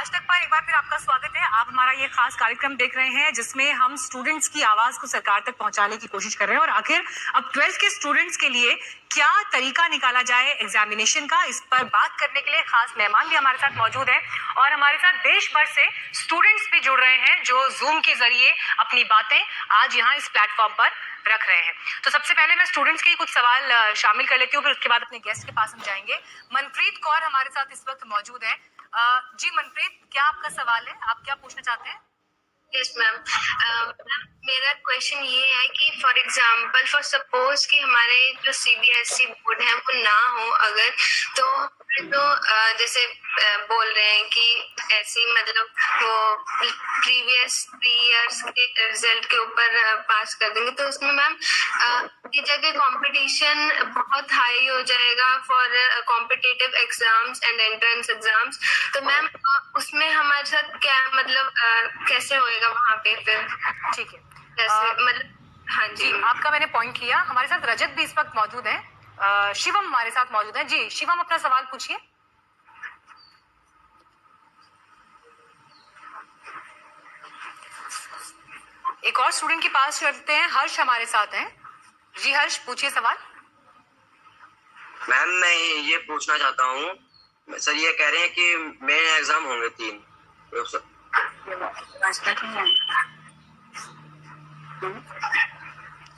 आज तक पर एक बार फिर आपका स्वागत है। आप हमारा ये खास कार्यक्रम देख रहे हैं जिसमें हम स्टूडेंट्स की आवाज को सरकार तक पहुंचाने की कोशिश कर रहे हैं और आखिर अब 12th के स्टूडेंट्स के लिए क्या तरीका निकाला जाए एग्जामिनेशन का, इस पर बात करने के लिए खास मेहमान भी हमारे साथ मौजूद हैं और हमारे साथ देश भर से स्टूडेंट्स भी जुड़ रहे हैं जो जूम के जरिए अपनी बातें आज यहाँ इस प्लेटफॉर्म पर रख रहे हैं। तो सबसे पहले मैं स्टूडेंट्स के ही कुछ सवाल शामिल कर लेती हूँ, फिर उसके बाद अपने गेस्ट के पास हम जाएंगे। मनप्रीत कौर हमारे साथ इस वक्त मौजूद है। जी मनप्रीत, क्या आपका सवाल है? आप क्या पूछना चाहते हैं? यस मैम, मेरा क्वेश्चन ये है कि फॉर एग्जांपल फॉर सपोज कि हमारे जो सीबीएसई बोर्ड है वो ना हो अगर, तो जैसे बोल रहे हैं कि ऐसी मतलब वो प्रीवियस 3 इयर्स के रिजल्ट के ऊपर पास कर देंगे, तो उसमें मैम टीचर के कंपटीशन बहुत हाई हो जाएगा for competitive exams and entrance exams. तो मैम उसमें हमारे साथ क्या मतलब कैसे होएगा वहाँ पे फिर? ठीक है, जैसे मतलब हाँ जी, आपका मैंने पॉइंट लिया। हमारे साथ रजत भी इस वक्त मौजूद है, शिवम हमारे साथ मौजूद है। जी शिवम, अपना सवाल पूछिए। एक और स्टूडेंट के पास चलते हैं, हर्ष हमारे साथ हैं। जी हर्ष, पूछिए सवाल। मैम मैं ये पूछना चाहता हूँ, सर ये कह रहे हैं कि मेन एग्जाम होंगे 3,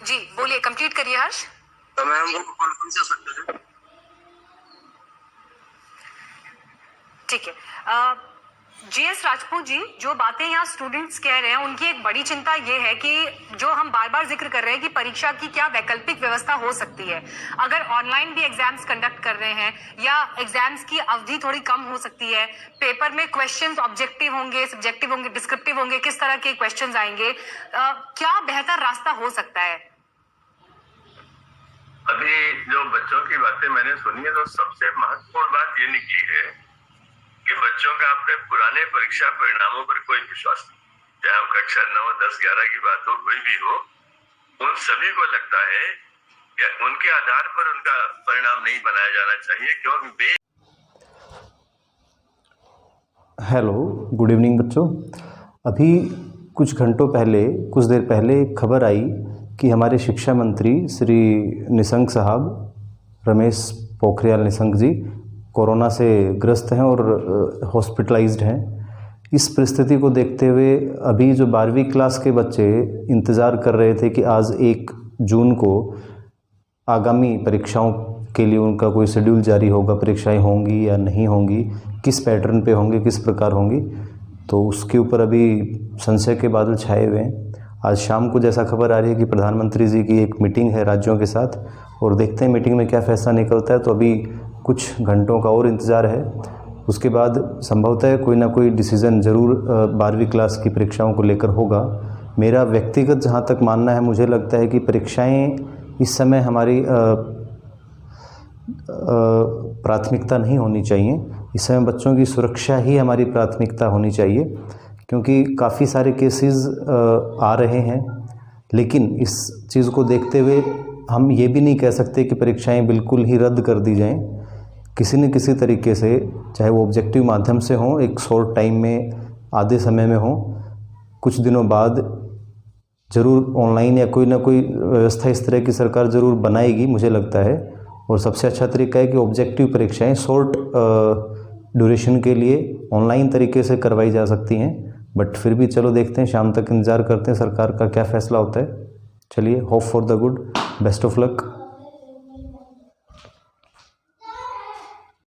जी बोलिए, कंप्लीट करिए हर्ष। तो मैम वो कौन से हो सकते हैं? ठीक है, जीएस राजपूत जी, जो बातें यहाँ स्टूडेंट्स कह रहे हैं उनकी एक बड़ी चिंता ये है कि जो हम बार बार जिक्र कर रहे हैं कि परीक्षा की क्या वैकल्पिक व्यवस्था हो सकती है। अगर ऑनलाइन भी एग्जाम्स कंडक्ट कर रहे हैं या एग्जाम्स की अवधि थोड़ी कम हो सकती है, पेपर में क्वेश्चंस ऑब्जेक्टिव होंगे, सब्जेक्टिव होंगे, डिस्क्रिप्टिव होंगे, किस तरह के क्वेश्चंस आएंगे, क्या बेहतर रास्ता हो सकता है? अभी जो बच्चों की बातें मैंने सुनी है तो सबसे महत्वपूर्ण बात ये निकली है कि बच्चों का अपने पुराने परीक्षा परिणामों पर कोई विश्वास नहीं, चाहे वो कक्षा 9, 10, 11 की बात हो, कोई भी हो, उन सभी को लगता है कि उनके आधार पर उनका परिणाम नहीं बनाया जाना चाहिए, क्योंकि हेलो, गुड इवनिंग बच्चों। अभी कुछ घंटों पहले, कुछ देर पहले खबर आई कि हमारे शिक्षा मंत्री श्री निशंक साहब, रमेश पोखरियाल निशंक जी, कोरोना से ग्रस्त हैं और हॉस्पिटलाइज्ड हैं। इस परिस्थिति को देखते हुए अभी जो 12वीं क्लास के बच्चे इंतज़ार कर रहे थे कि आज 1 जून को आगामी परीक्षाओं के लिए उनका कोई शेड्यूल जारी होगा, परीक्षाएं होंगी या नहीं होंगी, किस पैटर्न पे होंगी, किस प्रकार होंगी, तो उसके ऊपर अभी संशय के बादल छाए हुए हैं। आज शाम को जैसा खबर आ रही है कि प्रधानमंत्री जी की एक मीटिंग है राज्यों के साथ, और देखते हैं मीटिंग में क्या फैसला निकलता है। तो अभी कुछ घंटों का और इंतज़ार है, उसके बाद संभवतः कोई ना कोई डिसीज़न ज़रूर 12वीं क्लास की परीक्षाओं को लेकर होगा। मेरा व्यक्तिगत जहाँ तक मानना है, मुझे लगता है कि परीक्षाएं इस समय हमारी प्राथमिकता नहीं होनी चाहिए। इस समय बच्चों की सुरक्षा ही हमारी प्राथमिकता होनी चाहिए, क्योंकि काफ़ी सारे केसेस आ रहे हैं। लेकिन इस चीज़ को देखते हुए हम ये भी नहीं कह सकते कि परीक्षाएं बिल्कुल ही रद्द कर दी जाएं। किसी न किसी तरीके से, चाहे वो ऑब्जेक्टिव माध्यम से हो, एक शॉर्ट टाइम में, आधे समय में हो, कुछ दिनों बाद ज़रूर ऑनलाइन या कोई ना कोई व्यवस्था इस तरह की सरकार ज़रूर बनाएगी, मुझे लगता है। और सबसे अच्छा तरीका है कि ऑब्जेक्टिव परीक्षाएं शॉर्ट ड्यूरेशन के लिए ऑनलाइन तरीके से करवाई जा सकती हैं। बट फिर भी चलो देखते हैं, शाम तक इंतज़ार करते हैं सरकार का क्या फ़ैसला होता है। चलिए, hope for the good, best of luck.